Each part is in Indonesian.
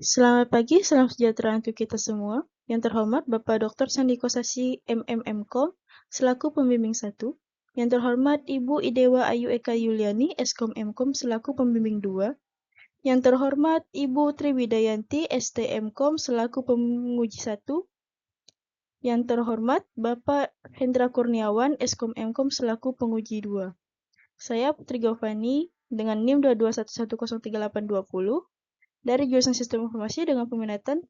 Selamat pagi, salam sejahtera untuk kita semua. Yang terhormat Bapak Dr. Sandiko Sasi, MMMkom, selaku pembimbing 1. Yang terhormat Ibu Idewa Ayu Eka Yuliani, Eskom Mkom, selaku pembimbing 2. Yang terhormat Ibu Triwidayanti, STMkom, selaku penguji 1. Yang terhormat Bapak Hendra Kurniawan, Eskom Mkom, selaku penguji 2. Saya Putri Govani dengan NIM 2211103820 dari jurusan Sistem Informasi dengan peminatan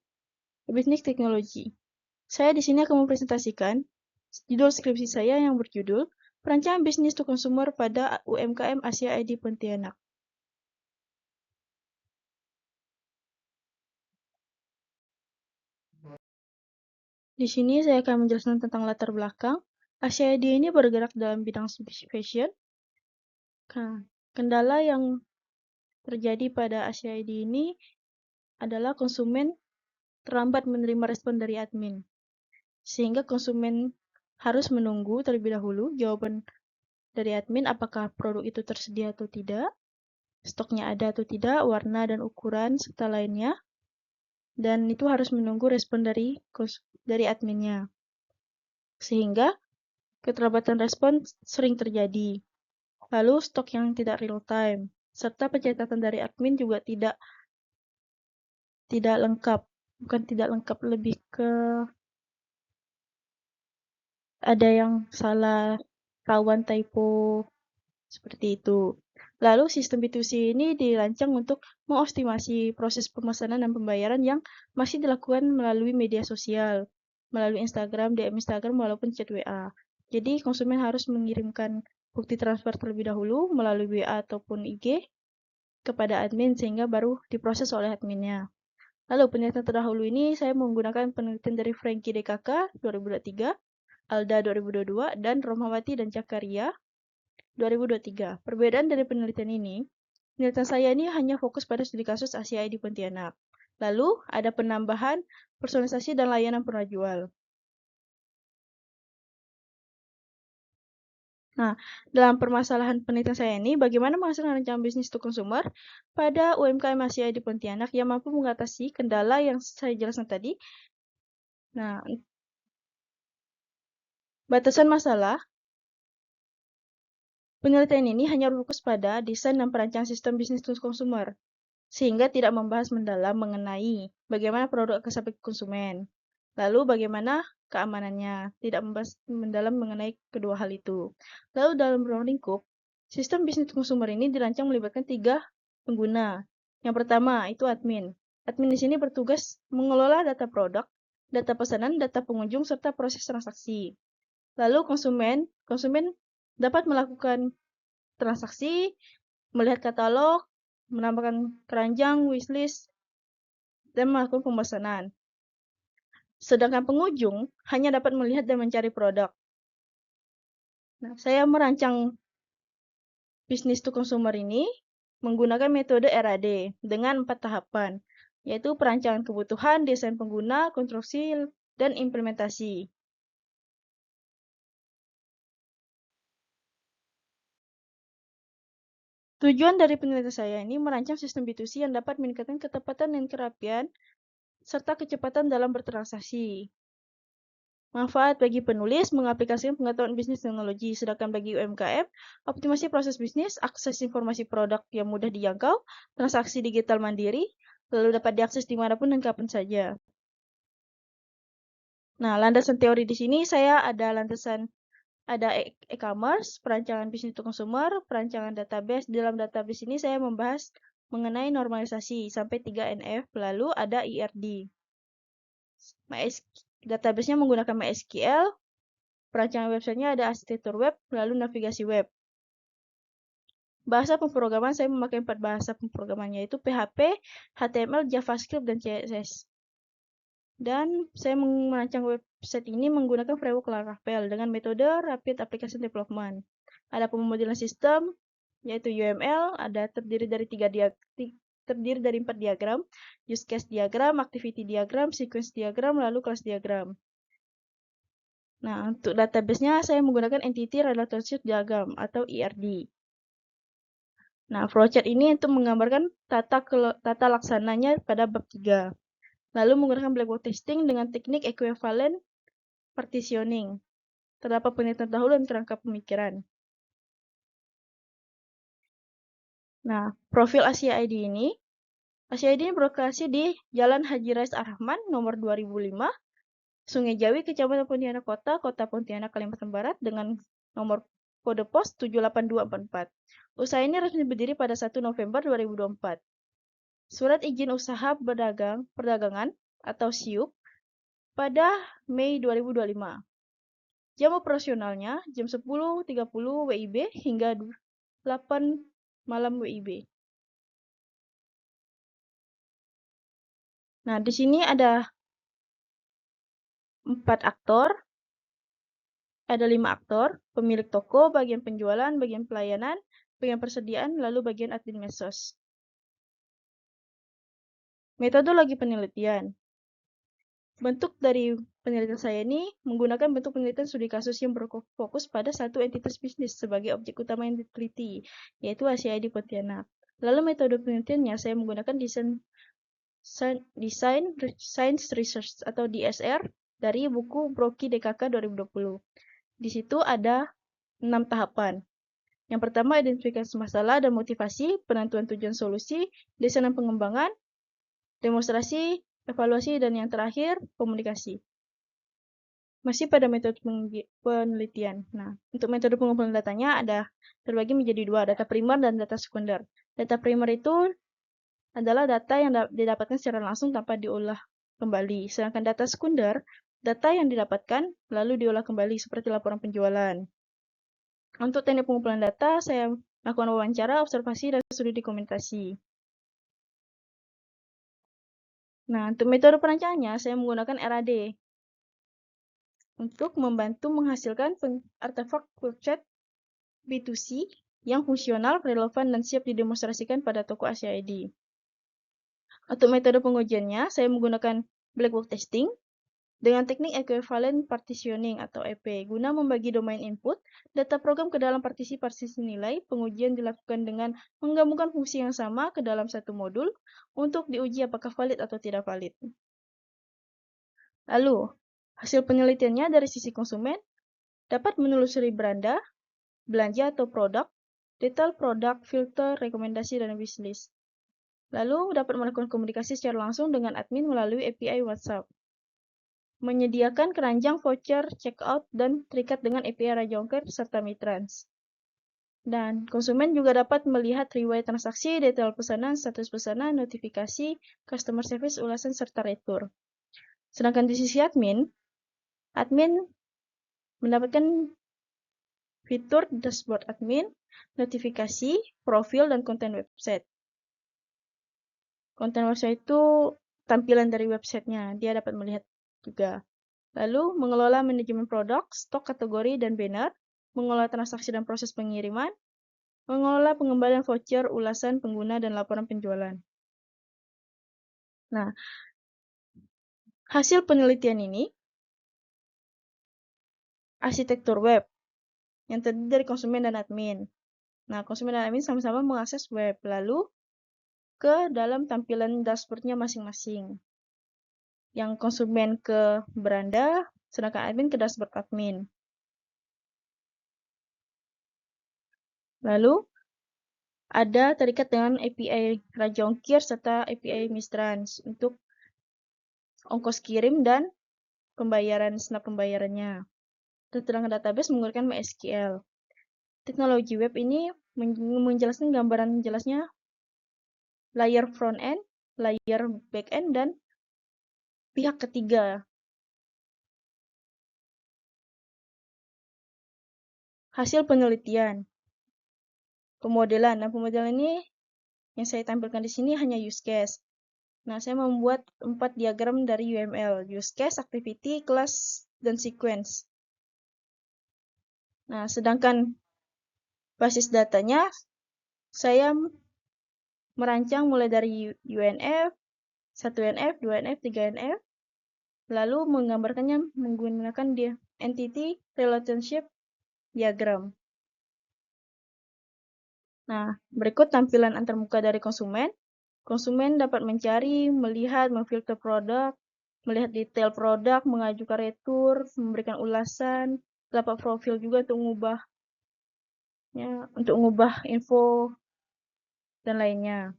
Bisnis Teknologi. Saya di sini akan mempresentasikan judul skripsi saya yang berjudul Perancangan Bisnis to Consumer pada UMKM Asia ID Pontianak. Di sini saya akan menjelaskan tentang latar belakang. Asia ID ini bergerak dalam bidang fashion. Kendala yang terjadi pada Asia ID ini adalah konsumen terlambat menerima respon dari admin. Sehingga konsumen harus menunggu terlebih dahulu jawaban dari admin apakah produk itu tersedia atau tidak, stoknya ada atau tidak, warna dan ukuran, serta lainnya. Dan itu harus menunggu respon dari adminnya. Sehingga keterlambatan respon sering terjadi. Lalu stok yang tidak real time, serta pencatatan dari admin juga tidak lengkap. Bukan tidak lengkap, lebih ke ada yang salah, rawan typo, seperti itu. Lalu sistem B2C ini dirancang untuk mengoptimasi proses pemesanan dan pembayaran yang masih dilakukan melalui media sosial, melalui Instagram, DM Instagram, walaupun chat WA. Jadi konsumen harus mengirimkan bukti transfer terlebih dahulu melalui WA ataupun IG kepada admin sehingga baru diproses oleh adminnya. Lalu penelitian terdahulu ini saya menggunakan penelitian dari Frankie DKK 2023, Alda 2022, dan Romawati dan Cakaria 2023. Perbedaan dari penelitian ini, penelitian saya ini hanya fokus pada studi kasus Asia ID Pontianak. Lalu ada penambahan personalisasi dan layanan penjual. Nah, dalam permasalahan penelitian saya ini, bagaimana menghasilkan rencana bisnis to consumer pada UMKM Asia ID Pontianak yang mampu mengatasi kendala yang saya jelaskan tadi. Nah, batasan masalah penelitian ini hanya fokus pada desain dan perancangan sistem bisnis to consumer, sehingga tidak membahas mendalam mengenai bagaimana produk akan sampai ke konsumen. Lalu bagaimana keamanannya, tidak membahas mendalam mengenai kedua hal itu. Lalu dalam ruang lingkup, sistem bisnis to consumer ini dirancang melibatkan 3 pengguna. Yang pertama itu admin. Admin di sini bertugas mengelola data produk, data pesanan, data pengunjung, serta proses transaksi. Lalu konsumen dapat melakukan transaksi, melihat katalog, menambahkan keranjang, wishlist, dan melakukan pemesanan. Sedangkan pengunjung hanya dapat melihat dan mencari produk. Nah, saya merancang bisnis to consumer ini menggunakan metode RAD dengan 4 tahapan, yaitu perancangan kebutuhan, desain pengguna, konstruksi, dan implementasi. Tujuan dari penelitian saya ini merancang sistem B2C yang dapat meningkatkan ketepatan dan kerapian serta kecepatan dalam bertransaksi. Manfaat bagi penulis mengaplikasikan pengetahuan bisnis teknologi, sedangkan bagi UMKM, optimasi proses bisnis, akses informasi produk yang mudah dijangkau, transaksi digital mandiri, lalu dapat diakses dimanapun dan kapan saja. Nah, landasan teori di sini saya ada e-commerce, perancangan bisnis to consumer, perancangan database. Dalam database ini saya membahas mengenai normalisasi sampai 3NF, lalu ada IRD. Database-nya menggunakan MySQL, perancangan websitenya ada arsitektur web, lalu navigasi web. Bahasa pemrograman saya memakai 4 bahasa pemrograman, yaitu PHP, HTML, JavaScript, dan CSS. Dan saya merancang website ini menggunakan framework Laravel dengan metode Rapid Application Development. Ada pemodelan sistem, yaitu UML, ada terdiri dari 4 diagram, use case diagram, activity diagram, sequence diagram, lalu class diagram. Nah, untuk database-nya saya menggunakan Entity Relationship Diagram atau ERD. Nah, flowchart ini untuk menggambarkan tata laksananya pada bab 3. Lalu menggunakan blackboard testing dengan teknik equivalent partitioning. Terdapat penelitian dahulu dan kerangka pemikiran. Nah, profil Asia ID ini berlokasi di Jalan Haji Rais Ar-Rahman nomor 2005, Sungai Jawi, Kecamatan Pontianak Kota, Kota Pontianak, Kalimantan Barat dengan nomor kode pos 78244. Usaha ini resmi berdiri pada 1 November 2024. Surat izin usaha perdagangan atau SIUP pada Mei 2025. Jam operasionalnya jam 10.30 WIB hingga 8 malam WIB. Nah, di sini ada 5 aktor, pemilik toko, bagian penjualan, bagian pelayanan, bagian persediaan, lalu bagian admin medsos. Metodologi penelitian. Bentuk dari penelitian saya ini menggunakan bentuk penelitian studi kasus yang berfokus pada satu entitas bisnis sebagai objek utama yang diteliti, yaitu Asia ID Pontianak. Lalu metode penelitiannya saya menggunakan desain Science Research atau DSR dari buku Brocky DKK 2020. Di situ ada 6 tahapan. Yang pertama, identifikasi masalah dan motivasi, penentuan tujuan solusi, desain dan pengembangan, demonstrasi, evaluasi, dan yang terakhir, komunikasi. Masih pada metode penelitian. Nah, untuk metode pengumpulan datanya ada terbagi menjadi 2, data primer dan data sekunder. Data primer itu adalah data yang didapatkan secara langsung tanpa diolah kembali. Sedangkan data sekunder, data yang didapatkan lalu diolah kembali seperti laporan penjualan. Untuk teknik pengumpulan data, saya lakukan wawancara, observasi, dan studi dokumentasi. Nah, untuk metode perancangannya, saya menggunakan RAD untuk membantu menghasilkan artefak flowchart B2C yang fungsional, relevan, dan siap didemonstrasikan pada toko Asia ID. Untuk metode pengujiannya, saya menggunakan blackboard testing dengan teknik equivalent partitioning atau EP. Guna membagi domain input, data program ke dalam partisi-partisi nilai, pengujian dilakukan dengan menggabungkan fungsi yang sama ke dalam satu modul untuk diuji apakah valid atau tidak valid. Lalu, hasil penelitiannya dari sisi konsumen dapat menelusuri beranda, belanja atau produk, detail produk, filter, rekomendasi, dan wishlist. Lalu dapat melakukan komunikasi secara langsung dengan admin melalui API WhatsApp. Menyediakan keranjang voucher, checkout, dan terikat dengan API Rajongker serta Mitrans. Dan konsumen juga dapat melihat riwayat transaksi, detail pesanan, status pesanan, notifikasi, customer service, ulasan, serta retur. Sedangkan di sisi admin mendapatkan fitur dashboard admin, notifikasi, profil, dan konten website. Konten website itu tampilan dari websitenya, dia dapat melihat juga. Lalu, mengelola manajemen produk, stok kategori, dan banner, mengelola transaksi dan proses pengiriman, mengelola pengembalian voucher, ulasan pengguna, dan laporan penjualan. Nah, hasil penelitian ini, arsitektur web, yang terdiri dari konsumen dan admin. Nah, konsumen dan admin sama-sama mengakses web, lalu ke dalam tampilan dashboardnya masing-masing. Yang konsumen ke beranda, sedangkan admin ke dashboard admin. Lalu, ada terikat dengan API Rajongkir serta API Mistrans untuk ongkos kirim dan pembayaran, snap pembayarannya. Sedangkan database menggunakan MySQL. Teknologi web ini menjelaskan gambaran jelasnya layer front end, layer back end, dan pihak ketiga. Hasil penelitian, pemodelan. Nah, pemodelan ini yang saya tampilkan di sini hanya use case. Nah, saya membuat 4 diagram dari UML, use case, activity, class, dan sequence. Nah, sedangkan basis datanya, saya merancang mulai dari UNF, 1NF, 2NF, 3NF, lalu menggambarkannya menggunakan entity relationship diagram. Nah, berikut tampilan antarmuka dari konsumen. Konsumen dapat mencari, melihat, memfilter produk, melihat detail produk, mengajukan retur, memberikan ulasan, dapat profil juga untuk mengubah info dan lainnya.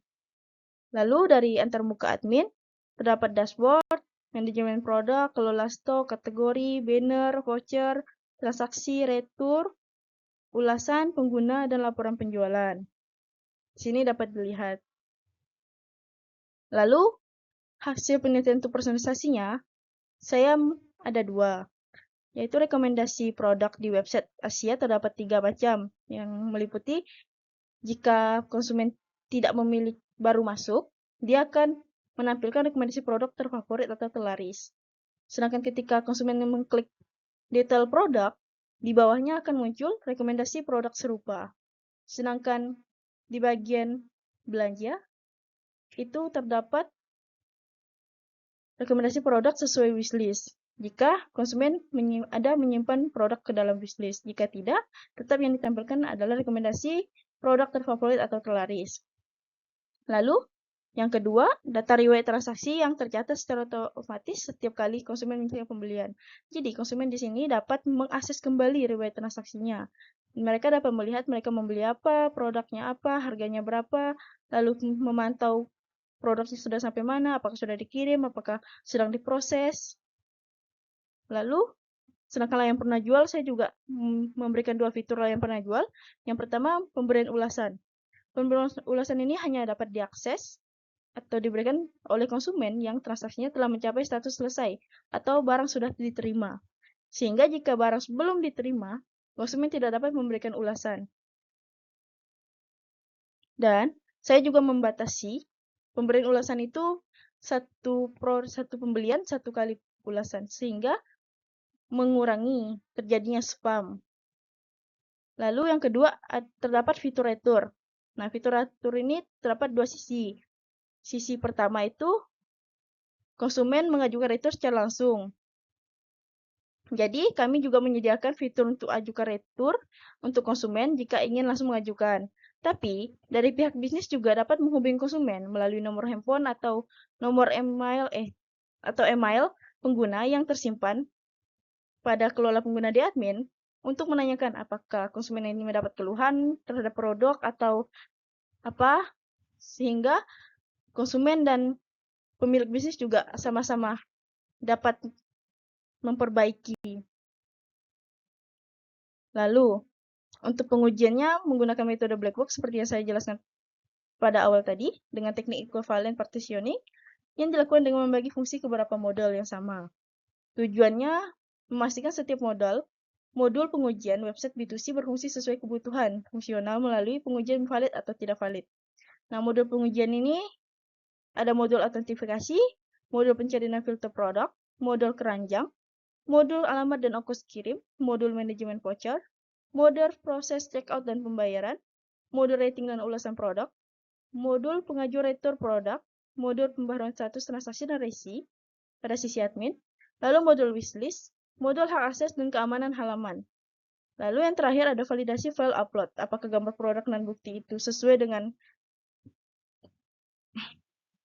Lalu dari antarmuka admin, terdapat dashboard, manajemen produk, kelola stok, kategori, banner, voucher, transaksi, retur, ulasan pengguna, dan laporan penjualan. Di sini dapat dilihat. Lalu, hasil penelitian untuk personalisasinya, saya ada 2, yaitu rekomendasi produk di website Asia terdapat 3 macam, yang meliputi jika konsumen tidak memilih baru masuk, dia akan menampilkan rekomendasi produk terfavorit atau terlaris. Sedangkan ketika konsumen mengklik detail produk, di bawahnya akan muncul rekomendasi produk serupa. Sedangkan di bagian belanja, itu terdapat rekomendasi produk sesuai wishlist. Jika konsumen menyimpan produk ke dalam wishlist. Jika tidak, tetap yang ditampilkan adalah rekomendasi produk terfavorit atau terlaris. Lalu, yang kedua, data riwayat transaksi yang tercatat secara otomatis setiap kali konsumen melakukan pembelian. Jadi, konsumen di sini dapat mengakses kembali riwayat transaksinya. Mereka dapat melihat mereka membeli apa, produknya apa, harganya berapa, lalu memantau produknya sudah sampai mana, apakah sudah dikirim, apakah sedang diproses. Lalu, sedangkan layanan pernah jual, saya juga memberikan 2 fitur layanan pernah jual. Yang pertama, pemberian ulasan. Pemberian ulasan ini hanya dapat diakses atau diberikan oleh konsumen yang transaksinya telah mencapai status selesai atau barang sudah diterima. Sehingga jika barang belum diterima, konsumen tidak dapat memberikan ulasan. Dan saya juga membatasi pemberian ulasan itu satu pembelian 1 kali ulasan, sehingga mengurangi terjadinya spam. Lalu yang kedua, terdapat fitur retur. Nah, fitur retur ini terdapat 2 sisi. Sisi pertama itu konsumen mengajukan retur secara langsung. Jadi, kami juga menyediakan fitur untuk ajukan retur untuk konsumen jika ingin langsung mengajukan. Tapi, dari pihak bisnis juga dapat menghubungi konsumen melalui nomor handphone atau nomor email pengguna yang tersimpan pada kelola pengguna di admin untuk menanyakan apakah konsumen ini mendapat keluhan terhadap produk atau apa, sehingga konsumen dan pemilik bisnis juga sama-sama dapat memperbaiki. Lalu, untuk pengujiannya menggunakan metode black box seperti yang saya jelaskan pada awal tadi dengan teknik equivalent partitioning yang dilakukan dengan membagi fungsi ke beberapa model yang sama. Tujuannya memastikan setiap modul pengujian website B2C berfungsi sesuai kebutuhan fungsional melalui pengujian valid atau tidak valid. Nah, modul pengujian ini ada modul autentifikasi, modul pencarian filter produk, modul keranjang, modul alamat dan ongkos kirim, modul manajemen voucher, modul proses checkout dan pembayaran, modul rating dan ulasan produk, modul pengajuan retur produk, modul pembaruan status transaksi dan resi pada sisi admin, lalu modul wishlist, modul hak akses dan keamanan halaman. Lalu yang terakhir ada validasi file upload. Apakah gambar produk dan bukti itu sesuai dengan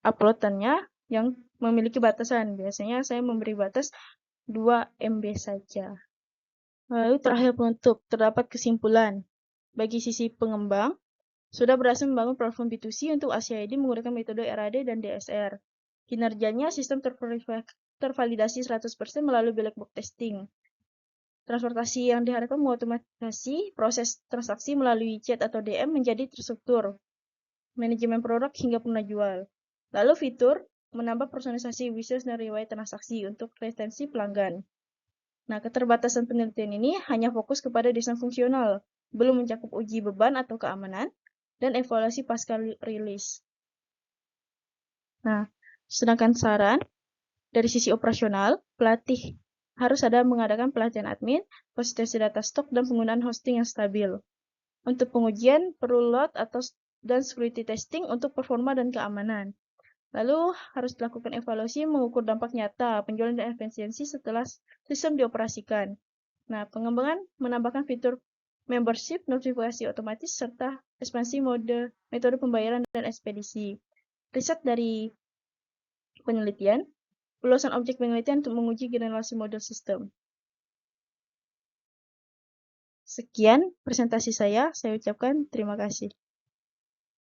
uploadannya yang memiliki batasan. Biasanya saya memberi batas 2 MB saja. Lalu terakhir penutup, terdapat kesimpulan. Bagi sisi pengembang, sudah berhasil membangun platform B2C untuk Asia ID menggunakan metode RAD dan DSR. Kinerjanya sistem tervalidasi 100% melalui black box testing. Transportasi yang diharapkan mengotomatisasi proses transaksi melalui chat atau DM menjadi terstruktur. Manajemen produk hingga pernah jual. Lalu fitur menambah personalisasi wishlist dan riwayat transaksi untuk retensi pelanggan. Nah, keterbatasan penelitian ini hanya fokus kepada desain fungsional, belum mencakup uji beban atau keamanan, dan evaluasi pasca rilis. Nah, sedangkan saran, dari sisi operasional, pelatih harus ada mengadakan pelatihan admin, konsistensi data stok, dan penggunaan hosting yang stabil. Untuk pengujian, perlu load dan security testing untuk performa dan keamanan. Lalu harus dilakukan evaluasi mengukur dampak nyata, penjualan dan efisiensi setelah sistem dioperasikan. Nah, pengembangan menambahkan fitur membership, notifikasi otomatis, serta ekspansi metode pembayaran dan ekspedisi. Riset dari penelitian, ulasan objek penelitian untuk menguji generasi model sistem. Sekian presentasi saya ucapkan terima kasih.